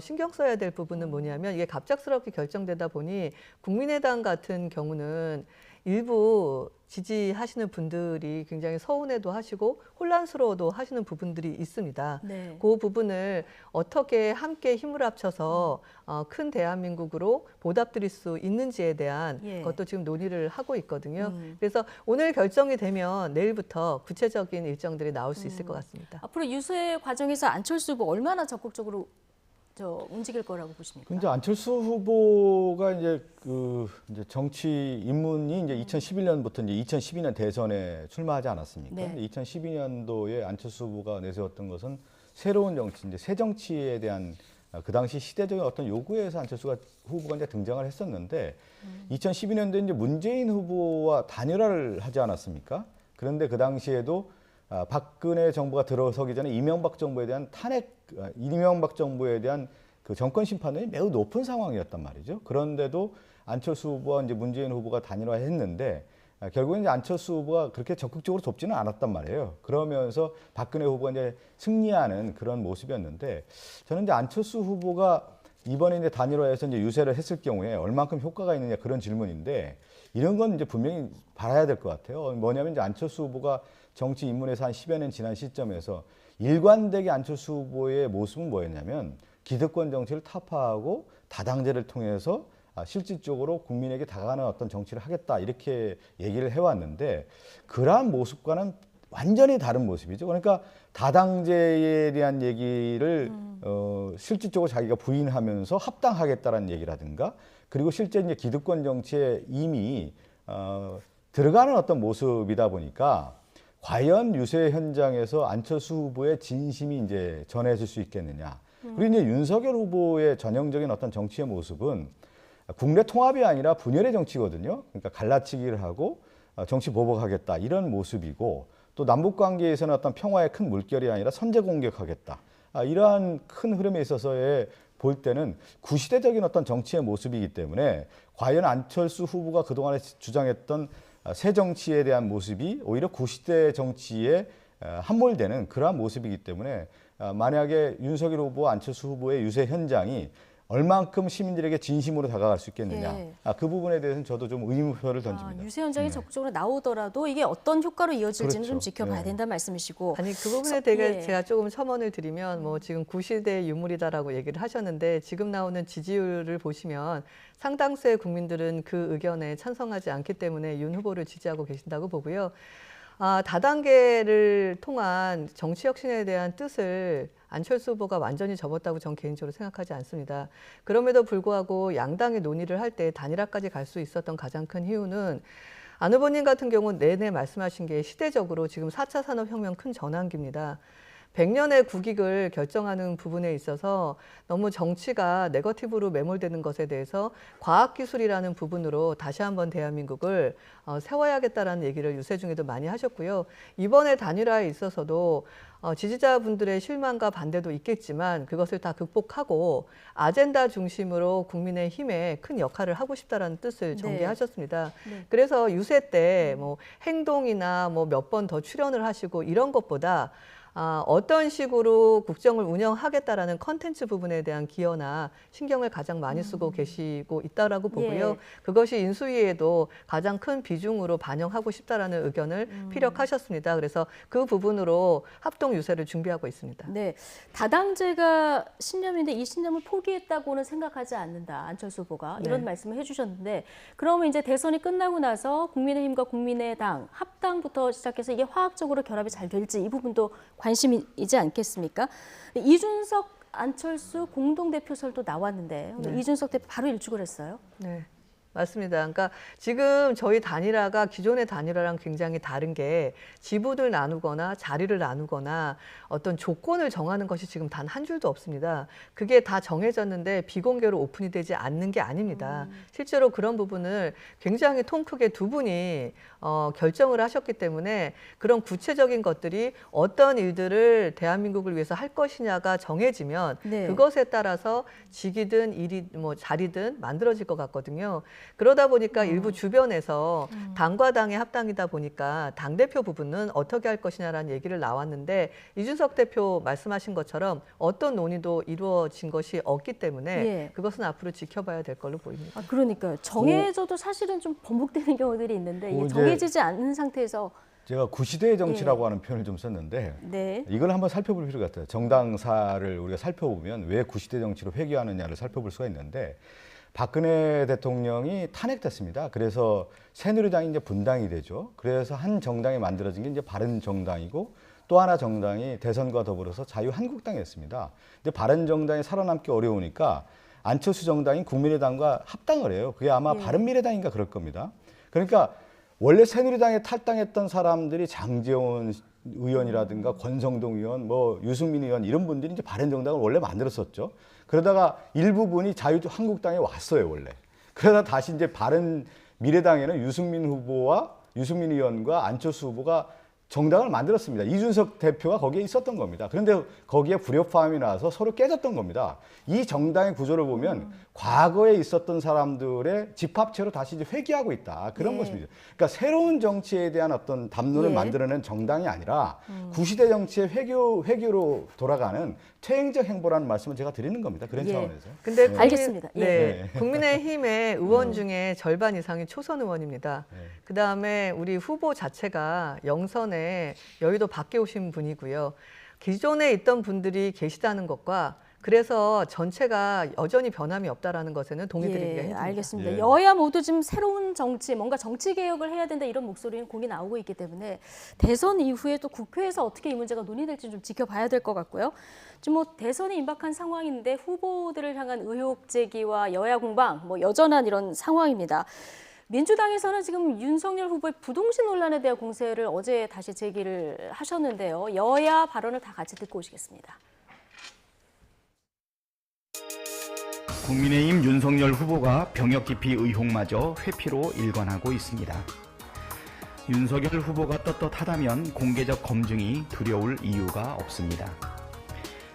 신경 써야 될 부분은 뭐냐면 이게 갑작스럽게 결정되다 보니 국민의당 같은 경우는 일부 지지하시는 분들이 굉장히 서운해도 하시고 혼란스러워도 하시는 부분들이 있습니다. 네. 그 부분을 어떻게 함께 힘을 합쳐서 큰 대한민국으로 보답드릴 수 있는지에 대한 예. 것도 지금 논의를 하고 있거든요. 그래서 오늘 결정이 되면 내일부터 구체적인 일정들이 나올 수 있을 것 같습니다. 앞으로 유세 과정에서 안철수 후보 얼마나 적극적으로 움직일 거라고 보십니까? 근데 안철수 후보가 이제 이제 정치 입문이 이제 2011년부터 이제 2012년 대선에 출마하지 않았습니까? 네. 근데 2012년도에 안철수 후보가 내세웠던 것은 새로운 정치, 이제 새 정치에 대한 그 당시 시대적인 어떤 요구에서 안철수 후보가 이제 등장을 했었는데 2012년도에 이제 문재인 후보와 단일화를 하지 않았습니까? 그런데 그 당시에도 박근혜 정부가 들어서기 전에 이명박 정부에 대한 이명박 정부에 대한 그 정권 심판이 매우 높은 상황이었단 말이죠. 그런데도 안철수 후보와 이제 문재인 후보가 단일화했는데 결국엔 이제 안철수 후보가 그렇게 적극적으로 돕지는 않았단 말이에요. 그러면서 박근혜 후보가 이제 승리하는 그런 모습이었는데 저는 이제 안철수 후보가 이번에 이제 단일화해서 이제 유세를 했을 경우에 얼만큼 효과가 있느냐 그런 질문인데 이런 건 이제 분명히 봐야 될 것 같아요. 뭐냐면 이제 안철수 후보가 정치 입문에서 한 10여 년 지난 시점에서 일관되게 안철수 후보의 모습은 뭐였냐면 기득권 정치를 타파하고 다당제를 통해서 실질적으로 국민에게 다가가는 어떤 정치를 하겠다 이렇게 얘기를 해왔는데 그러한 모습과는 완전히 다른 모습이죠. 그러니까 다당제에 대한 얘기를 실질적으로 자기가 부인하면서 합당하겠다라는 얘기라든가 그리고 실제 이제 기득권 정치에 이미 들어가는 어떤 모습이다 보니까 과연 유세 현장에서 안철수 후보의 진심이 이제 전해질 수 있겠느냐. 그리고 이제 윤석열 후보의 전형적인 어떤 정치의 모습은 국내 통합이 아니라 분열의 정치거든요. 그러니까 갈라치기를 하고 정치 보복하겠다 이런 모습이고, 또 남북 관계에서는 어떤 평화의 큰 물결이 아니라 선제 공격하겠다. 이러한 큰 흐름에 있어서의 볼 때는 구시대적인 어떤 정치의 모습이기 때문에 과연 안철수 후보가 그동안에 주장했던 새 정치에 대한 모습이 오히려 구시대 정치에 함몰되는 그러한 모습이기 때문에 만약에 윤석열 후보, 안철수 후보의 유세 현장이 얼만큼 시민들에게 진심으로 다가갈 수 있겠느냐. 예. 그 부분에 대해서는 저도 좀 의문표를 던집니다. 유세 현장이 적극적으로 나오더라도 이게 어떤 효과로 이어질지는 좀 그렇죠. 지켜봐야 네. 된다는 말씀이시고. 아니 그 부분에 대해 예. 제가 조금 첨언을 드리면 뭐 지금 구시대 유물이다라고 얘기를 하셨는데 지금 나오는 지지율을 보시면 상당수의 국민들은 그 의견에 찬성하지 않기 때문에 윤 후보를 지지하고 계신다고 보고요. 다단계를 통한 정치 혁신에 대한 뜻을 안철수 후보가 완전히 접었다고 전 개인적으로 생각하지 않습니다. 그럼에도 불구하고 양당이 논의를 할 때 단일화까지 갈 수 있었던 가장 큰 이유는 안 후보님 같은 경우는 내내 말씀하신 게 시대적으로 지금 4차 산업혁명 큰 전환기입니다. 100년의 국익을 결정하는 부분에 있어서 너무 정치가 네거티브로 매몰되는 것에 대해서 과학기술이라는 부분으로 다시 한번 대한민국을 세워야겠다라는 얘기를 유세 중에도 많이 하셨고요. 이번에 단일화에 있어서도 지지자분들의 실망과 반대도 있겠지만 그것을 다 극복하고 아젠다 중심으로 국민의힘에 큰 역할을 하고 싶다라는 뜻을 전개하셨습니다. 네. 그래서 유세 때 뭐 행동이나 뭐 몇 번 더 출연을 하시고 이런 것보다 어떤 식으로 국정을 운영하겠다라는 컨텐츠 부분에 대한 기여나 신경을 가장 많이 쓰고 계시고 있다라고 보고요. 예. 그것이 인수위에도 가장 큰 비중으로 반영하고 싶다라는 의견을 피력하셨습니다. 그래서 그 부분으로 합동 유세를 준비하고 있습니다. 네, 다당제가 신념인데 이 신념을 포기했다고는 생각하지 않는다. 안철수 후보가 이런 네. 말씀을 해주셨는데, 그러면 이제 대선이 끝나고 나서 국민의힘과 국민의당 합당부터 시작해서 이게 화학적으로 결합이 잘 될지 이 부분도 관심이지 않겠습니까? 이준석, 안철수 공동대표설도 나왔는데 네. 이준석 대표 바로 일축을 했어요. 네. 맞습니다. 그러니까 지금 저희 단일화가 기존의 단일화랑 굉장히 다른 게 지분을 나누거나 자리를 나누거나 어떤 조건을 정하는 것이 지금 단 한 줄도 없습니다. 그게 다 정해졌는데 비공개로 오픈이 되지 않는 게 아닙니다. 실제로 그런 부분을 굉장히 통 크게 두 분이 결정을 하셨기 때문에 그런 구체적인 것들이 어떤 일들을 대한민국을 위해서 할 것이냐가 정해지면 네. 그것에 따라서 직이든 일이 뭐 자리든 만들어질 것 같거든요. 그러다 보니까 일부 주변에서 당과 당의 합당이다 보니까 당대표 부분은 어떻게 할 것이냐라는 얘기를 나왔는데 이준석 대표 말씀하신 것처럼 어떤 논의도 이루어진 것이 없기 때문에 예. 그것은 앞으로 지켜봐야 될 걸로 보입니다. 그러니까요. 정해져도 사실은 좀 번복되는 경우들이 있는데 이게 이제 정해지지 않는 상태에서 제가 구시대의 정치라고 하는 표현을 좀 썼는데 네. 이걸 한번 살펴볼 필요가 있어요. 정당사를 우리가 살펴보면 왜 구시대 정치로 회귀하느냐를 살펴볼 수가 있는데, 박근혜 대통령이 탄핵됐습니다. 그래서 새누리당이 이제 분당이 되죠. 그래서 한 정당이 만들어진 게 이제 바른정당이고, 또 하나 정당이 대선과 더불어서 자유한국당이었습니다. 근데 바른정당이 살아남기 어려우니까 안철수 정당이 국민의당과 합당을 해요. 그게 아마 바른미래당인가 그럴 겁니다. 그러니까 원래 새누리당에 탈당했던 사람들이 장제원 의원이라든가 권성동 의원, 뭐 유승민 의원 이런 분들이 이제 바른정당을 원래 만들었었죠. 그러다가 일부분이 자유한국당에 왔어요, 원래. 그러다 다시 이제 바른미래당에는 유승민 의원과 안철수 후보가 정당을 만들었습니다. 이준석 대표가 거기에 있었던 겁니다. 그런데 거기에 불협화음이 나서 서로 깨졌던 겁니다. 이 정당의 구조를 보면 과거에 있었던 사람들의 집합체로 다시 이제 회귀하고 있다. 그런 모습이죠. 그러니까 새로운 정치에 대한 어떤 담론을 만들어낸 정당이 아니라 구시대 정치의 회귀로 돌아가는 퇴행적 행보라는 말씀을 제가 드리는 겁니다. 그런 차원에서. 근데 알겠습니다. 네. 국민의힘의 의원 중에 절반 이상이 초선 의원입니다. 그다음에 우리 후보 자체가 영선에 여의도 밖에 오신 분이고요. 기존에 있던 분들이 계시다는 것과 그래서 전체가 여전히 변함이 없다라는 것에는 동의드리기가 힘듭니다. 알겠습니다. 예. 여야 모두 지금 새로운 정치, 뭔가 정치 개혁을 해야 된다 이런 목소리는 공이 나오고 있기 때문에 대선 이후에 또 국회에서 어떻게 이 문제가 논의될지 좀 지켜봐야 될 것 같고요. 지금 뭐 대선이 임박한 상황인데 후보들을 향한 의혹 제기와 여야 공방 뭐 여전한 이런 상황입니다. 민주당에서는 지금 윤석열 후보의 부동시 논란에 대한 공세를 어제 다시 제기를 하셨는데요. 여야 발언을 다 같이 듣고 오시겠습니다. 국민의힘 윤석열 후보가 병역 기피 의혹마저 회피로 일관하고 있습니다. 윤석열 후보가 떳떳하다면 공개적 검증이 두려울 이유가 없습니다.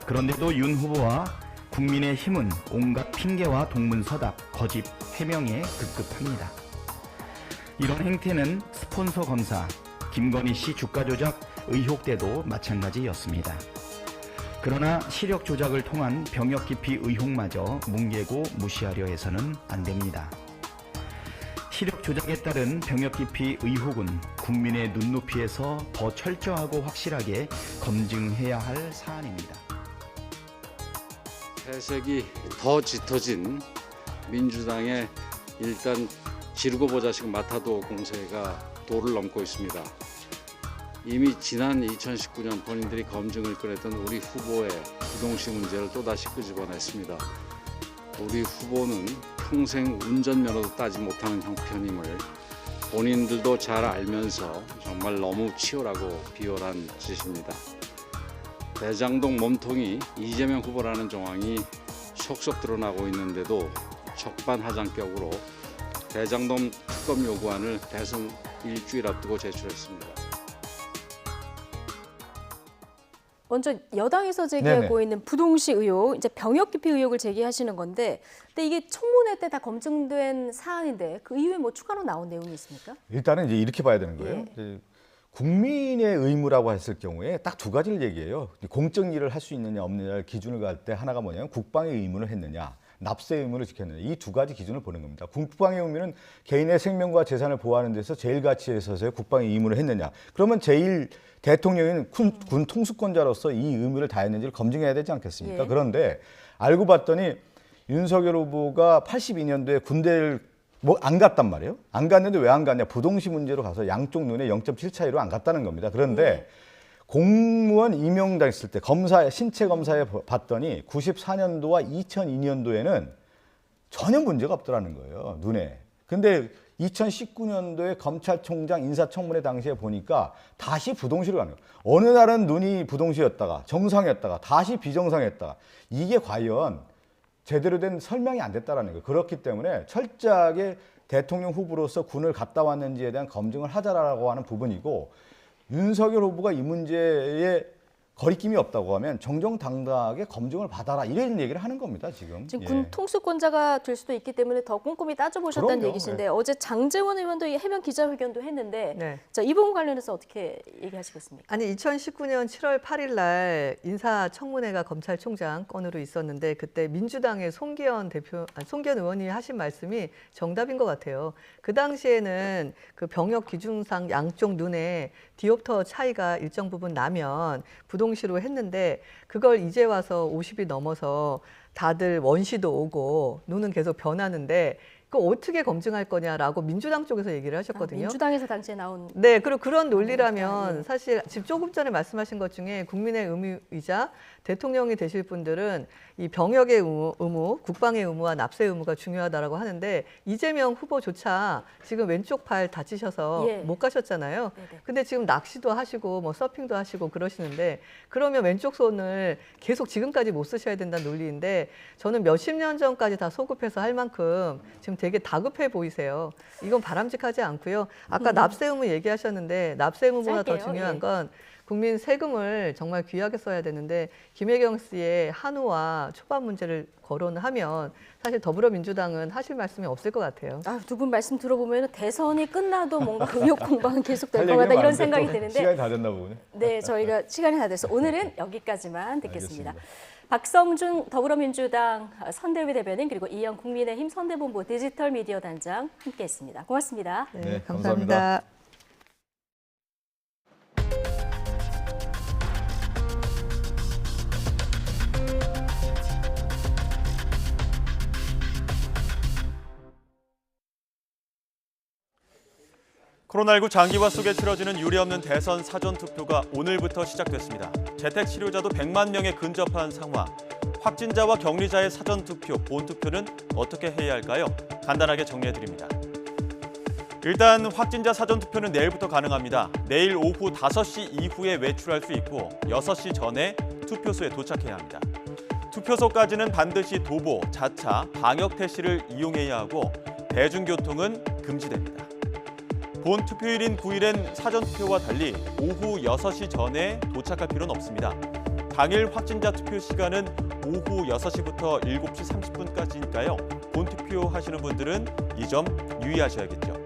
그런데도 윤 후보와 국민의힘은 온갖 핑계와 동문서답, 거짓, 해명에 급급합니다. 이런 행태는 스폰서 검사, 김건희 씨 주가 조작 의혹 때도 마찬가지였습니다. 그러나 시력 조작을 통한 병역 기피 의혹마저 뭉개고 무시하려 해서는 안 됩니다. 시력 조작에 따른 병역 기피 의혹은 국민의 눈높이에서 더 철저하고 확실하게 검증해야 할 사안입니다. 회색이 더 짙어진 민주당의 일단 지르고 보자식 마타도 공세가 도를 넘고 있습니다. 이미 지난 2019년 본인들이 검증을 꺼냈던 우리 후보의 부동시 문제를 또다시 끄집어냈습니다. 우리 후보는 평생 운전면허도 따지 못하는 형편임을 본인들도 잘 알면서 정말 너무 치열하고 비열한 짓입니다. 대장동 몸통이 이재명 후보라는 정황이 속속 드러나고 있는데도 적반하장격으로 대장동 특검 요구안을 대선 일주일 앞두고 제출했습니다. 먼저 여당에서 제기하고 네네. 있는 부동시 의혹, 이제 병역 기피 의혹을 제기하시는 건데, 근데 이게 청문회 때 다 검증된 사안인데 그 이후에 뭐 추가로 나온 내용이 있습니까? 일단은 이제 이렇게 봐야 되는 거예요. 예. 이제 국민의 의무라고 했을 경우에 딱 두 가지를 얘기해요. 공적 일을 할 수 있느냐 없느냐를 기준을 갈 때 하나가 뭐냐면 국방의 의무를 했느냐, 납세 의무를 지켰느냐, 이 두 가지 기준을 보는 겁니다. 국방의 의무는 개인의 생명과 재산을 보호하는 데서 제일 가치에 있어서의 국방의 의무를 했느냐. 그러면 제일 대통령은 군 통수권자로서 이 의무를 다했는지를 검증해야 되지 않겠습니까? 예. 그런데 알고 봤더니 윤석열 후보가 82년도에 군대를 뭐 안 갔단 말이에요. 안 갔는데 왜 안 갔냐? 부동시 문제로 가서 양쪽 눈에 0.7 차이로 안 갔다는 겁니다. 그런데 공무원 임용됐을 때 검사 신체 검사에 봤더니 94년도와 2002년도에는 전혀 문제가 없더라는 거예요. 눈에. 근데 2019년도에 검찰총장 인사청문회 당시에 보니까 다시 부동시로 가는 거예요. 어느 날은 눈이 부동시였다가 정상이었다가 다시 비정상이었다가 이게 과연 제대로 된 설명이 안 됐다라는 거예요. 그렇기 때문에 철저하게 대통령 후보로서 군을 갔다 왔는지에 대한 검증을 하자라고 하는 부분이고, 윤석열 후보가 이 문제에 거리낌이 없다고 하면 정정당당하게 검증을 받아라, 이런 얘기를 하는 겁니다, 지금. 지금 군 통수권자가 될 수도 있기 때문에 더 꼼꼼히 따져보셨다는 그럼요. 얘기신데, 어제 장제원 의원도 이 해명 기자회견도 했는데, 네. 자, 이 부분 관련해서 어떻게 얘기하시겠습니까? 아니 2019년 7월 8일 날 인사청문회가 검찰총장 건으로 있었는데 그때 민주당의 송기현 의원이 하신 말씀이 정답인 것 같아요. 그 당시에는 그 병역 기준상 양쪽 눈에 디옵터 차이가 일정 부분 나면 부동시로 했는데, 그걸 이제 와서 50이 넘어서 다들 원시도 오고 눈은 계속 변하는데 그거 어떻게 검증할 거냐라고 민주당 쪽에서 얘기를 하셨거든요. 민주당에서 당시에 나온. 네, 그리고 그런 논리라면 그러니까, 사실 지금 조금 전에 말씀하신 것 중에 국민의 의무이자 대통령이 되실 분들은 이 병역의 의무, 국방의 의무와 납세 의무가 중요하다라고 하는데, 이재명 후보조차 지금 왼쪽 팔 다치셔서 예. 못 가셨잖아요. 네네. 근데 지금 낚시도 하시고 뭐 서핑도 하시고 그러시는데, 그러면 왼쪽 손을 계속 지금까지 못 쓰셔야 된다는 논리인데, 저는 몇십 년 전까지 다 소급해서 할 만큼 지금 되게 다급해 보이세요. 이건 바람직하지 않고요. 아까 납세 의무 얘기하셨는데, 납세 의무보다 더 짧게요. 중요한 예. 건 국민 세금을 정말 귀하게 써야 되는데, 김혜경 씨의 한우와 초밥 문제를 거론하면 사실 더불어민주당은 하실 말씀이 없을 것 같아요. 두 분 말씀 들어보면 대선이 끝나도 뭔가 의혹 공방은 계속될 할 것 얘기는 같다, 이런 많은데 생각이 또 드는데, 시간이 다 됐나 보네. 네, 저희가 시간이 다 돼서 오늘은 여기까지만 듣겠습니다. 알겠습니다. 박성준 더불어민주당 선대위 대변인, 그리고 이영 국민의힘 선대본부 디지털 미디어 단장 함께했습니다. 고맙습니다. 네, 감사합니다. 감사합니다. 코로나19 장기화 속에 치러지는 유례없는 대선 사전투표가 오늘부터 시작됐습니다. 재택 치료자도 100만 명에 근접한 상황. 확진자와 격리자의 사전투표, 본투표는 어떻게 해야 할까요? 간단하게 정리해드립니다. 일단 확진자 사전투표는 내일부터 가능합니다. 내일 오후 5시 이후에 외출할 수 있고 6시 전에 투표소에 도착해야 합니다. 투표소까지는 반드시 도보, 자차, 방역 택시를 이용해야 하고 대중교통은 금지됩니다. 본 투표일인 9일엔 사전투표와 달리 오후 6시 전에 도착할 필요는 없습니다. 당일 확진자 투표 시간은 오후 6시부터 7시 30분까지니까요. 본 투표 하시는 분들은 이 점 유의하셔야겠죠.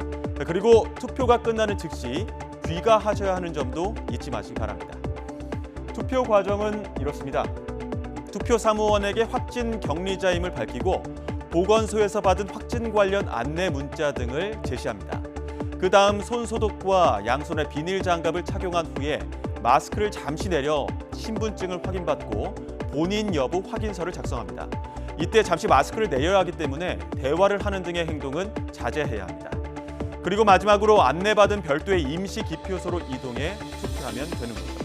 그리고 투표가 끝나는 즉시 귀가하셔야 하는 점도 잊지 마시기 바랍니다. 투표 과정은 이렇습니다. 투표 사무원에게 확진 격리자임을 밝히고 보건소에서 받은 확진 관련 안내 문자 등을 제시합니다. 그 다음 손소독과 양손에 비닐 장갑을 착용한 후에 마스크를 잠시 내려 신분증을 확인받고 본인 여부 확인서를 작성합니다. 이때 잠시 마스크를 내려야 하기 때문에 대화를 하는 등의 행동은 자제해야 합니다. 그리고 마지막으로 안내받은 별도의 임시 기표소로 이동해 투표하면 되는 거죠.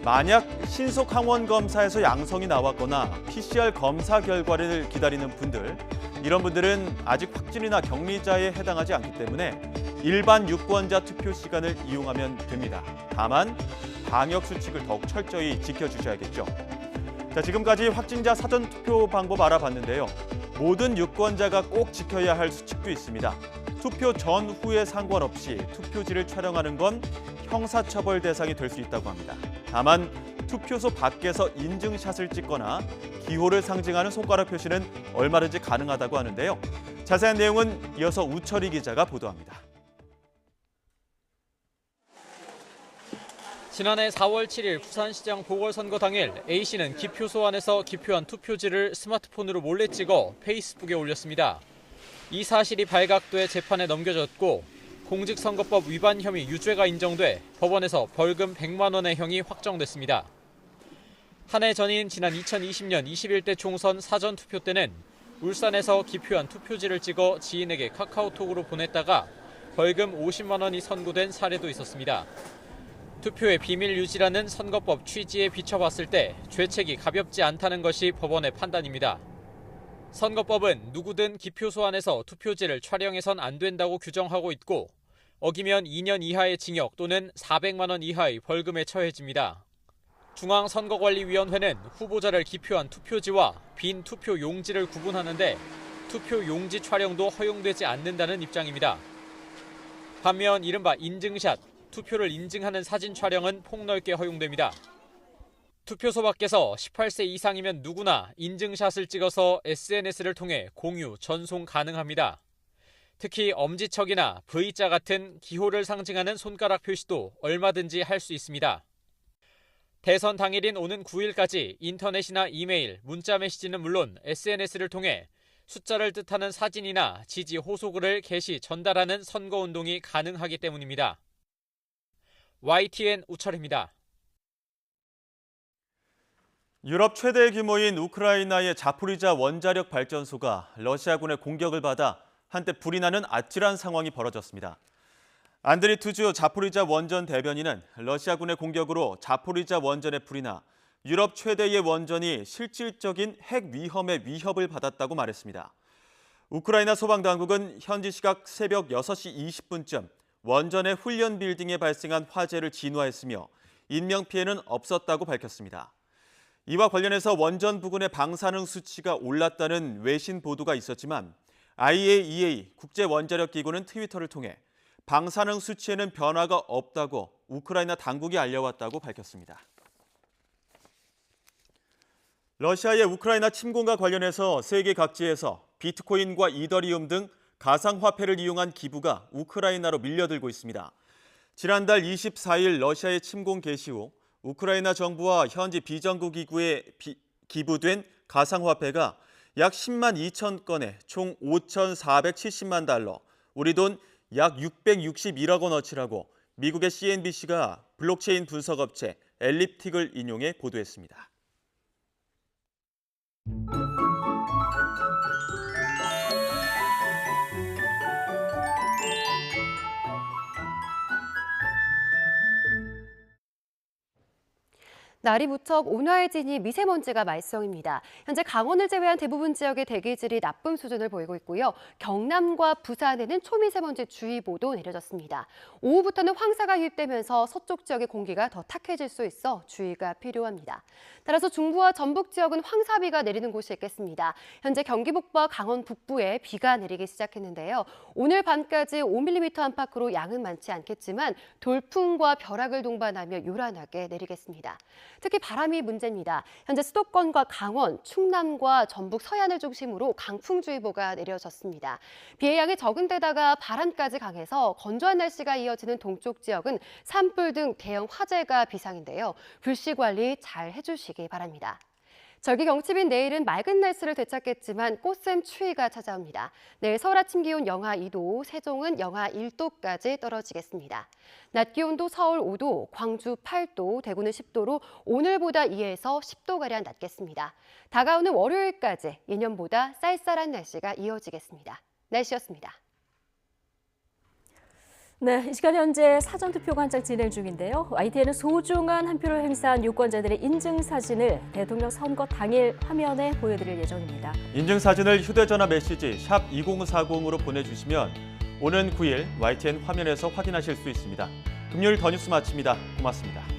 만약 신속 항원 검사에서 양성이 나왔거나 PCR 검사 결과를 기다리는 분들, 이런 분들은 아직 확진이나 격리자에 해당하지 않기 때문에 일반 유권자 투표 시간을 이용하면 됩니다. 다만 방역 수칙을 더욱 철저히 지켜주셔야겠죠. 자, 지금까지 확진자 사전 투표 방법 알아봤는데요. 모든 유권자가 꼭 지켜야 할 수칙도 있습니다. 투표 전후에 상관없이 투표지를 촬영하는 건 형사처벌 대상이 될 수 있다고 합니다. 다만 투표소 밖에서 인증샷을 찍거나 기호를 상징하는 손가락 표시는 얼마든지 가능하다고 하는데요. 자세한 내용은 이어서 우철희 기자가 보도합니다. 지난해 4월 7일 부산시장 보궐선거 당일 A씨는 기표소 안에서 기표한 투표지를 스마트폰으로 몰래 찍어 페이스북에 올렸습니다. 이 사실이 발각돼 재판에 넘겨졌고 공직선거법 위반 혐의 유죄가 인정돼 법원에서 벌금 100만 원의 형이 확정됐습니다. 한 해 전인 지난 2020년 21대 총선 사전투표 때는 울산에서 기표한 투표지를 찍어 지인에게 카카오톡으로 보냈다가 벌금 50만 원이 선고된 사례도 있었습니다. 투표의 비밀 유지라는 선거법 취지에 비춰봤을 때 죄책이 가볍지 않다는 것이 법원의 판단입니다. 선거법은 누구든 기표소 안에서 투표지를 촬영해선 안 된다고 규정하고 있고 어기면 2년 이하의 징역 또는 400만 원 이하의 벌금에 처해집니다. 중앙선거관리위원회는 후보자를 기표한 투표지와 빈 투표 용지를 구분하는데 투표 용지 촬영도 허용되지 않는다는 입장입니다. 반면 이른바 인증샷, 투표를 인증하는 사진 촬영은 폭넓게 허용됩니다. 투표소 밖에서 18세 이상이면 누구나 인증샷을 찍어서 SNS를 통해 공유, 전송 가능합니다. 특히 엄지척이나 V자 같은 기호를 상징하는 손가락 표시도 얼마든지 할 수 있습니다. 대선 당일인 오는 9일까지 인터넷이나 이메일, 문자 메시지는 물론 SNS를 통해 숫자를 뜻하는 사진이나 지지 호소글을 게시, 전달하는 선거운동이 가능하기 때문입니다. YTN 우철입니다. 유럽 최대 규모인 우크라이나의 자포리자 원자력 발전소가 러시아군의 공격을 받아 한때 불이 나는 아찔한 상황이 벌어졌습니다. 안드리 투주 자포리자 원전 대변인은 러시아군의 공격으로 자포리자 원전에 불이 나 유럽 최대의 원전이 실질적인 핵 위험의 위협을 받았다고 말했습니다. 우크라이나 소방당국은 현지 시각 새벽 6시 20분쯤 원전의 훈련 빌딩에 발생한 화재를 진화했으며 인명피해는 없었다고 밝혔습니다. 이와 관련해서 원전 부근의 방사능 수치가 올랐다는 외신 보도가 있었지만 IAEA 국제원자력기구는 트위터를 통해 방사능 수치에는 변화가 없다고 우크라이나 당국이 알려왔다고 밝혔습니다. 러시아의 우크라이나 침공과 관련해서 세계 각지에서 비트코인과 이더리움 등 가상화폐를 이용한 기부가 우크라이나로 밀려들고 있습니다. 지난달 24일 러시아의 침공 개시 후 우크라이나 정부와 현지 비정부 기구에 기부된 가상화폐가 약 10만 2천 건에 총 5,470만 달러, 우리 돈 약 661억 원어치라고 미국의 CNBC가 블록체인 분석업체 엘립틱을 인용해 보도했습니다. 날이 무척 온화해지니 미세먼지가 말썽입니다. 현재 강원을 제외한 대부분 지역의 대기질이 나쁨 수준을 보이고 있고요. 경남과 부산에는 초미세먼지 주의보도 내려졌습니다. 오후부터는 황사가 유입되면서 서쪽 지역의 공기가 더 탁해질 수 있어 주의가 필요합니다. 따라서 중부와 전북 지역은 황사비가 내리는 곳이 있겠습니다. 현재 경기 북부와 강원 북부에 비가 내리기 시작했는데요. 오늘 밤까지 5mm 안팎으로 양은 많지 않겠지만 돌풍과 벼락을 동반하며 요란하게 내리겠습니다. 특히 바람이 문제입니다. 현재 수도권과 강원, 충남과 전북 서해안을 중심으로 강풍주의보가 내려졌습니다. 비의 양이 적은 데다가 바람까지 강해서 건조한 날씨가 이어지는 동쪽 지역은 산불 등 대형 화재가 비상인데요. 불씨 관리 잘 해주시기 바랍니다. 절기 경칩인 내일은 맑은 날씨를 되찾겠지만 꽃샘 추위가 찾아옵니다. 내일 서울 아침 기온 영하 2도, 세종은 영하 1도까지 떨어지겠습니다. 낮 기온도 서울 5도, 광주 8도, 대구는 10도로 오늘보다 2에서 10도가량 낮겠습니다. 다가오는 월요일까지 예년보다 쌀쌀한 날씨가 이어지겠습니다. 날씨였습니다. 네, 이 시간 현재 사전투표 관찰 진행 중인데요. YTN은 소중한 한 표를 행사한 유권자들의 인증사진을 대통령 선거 당일 화면에 보여드릴 예정입니다. 인증사진을 휴대전화 메시지 샵 2040으로 보내주시면 오는 9일 YTN 화면에서 확인하실 수 있습니다. 금요일 더 뉴스 마칩니다. 고맙습니다.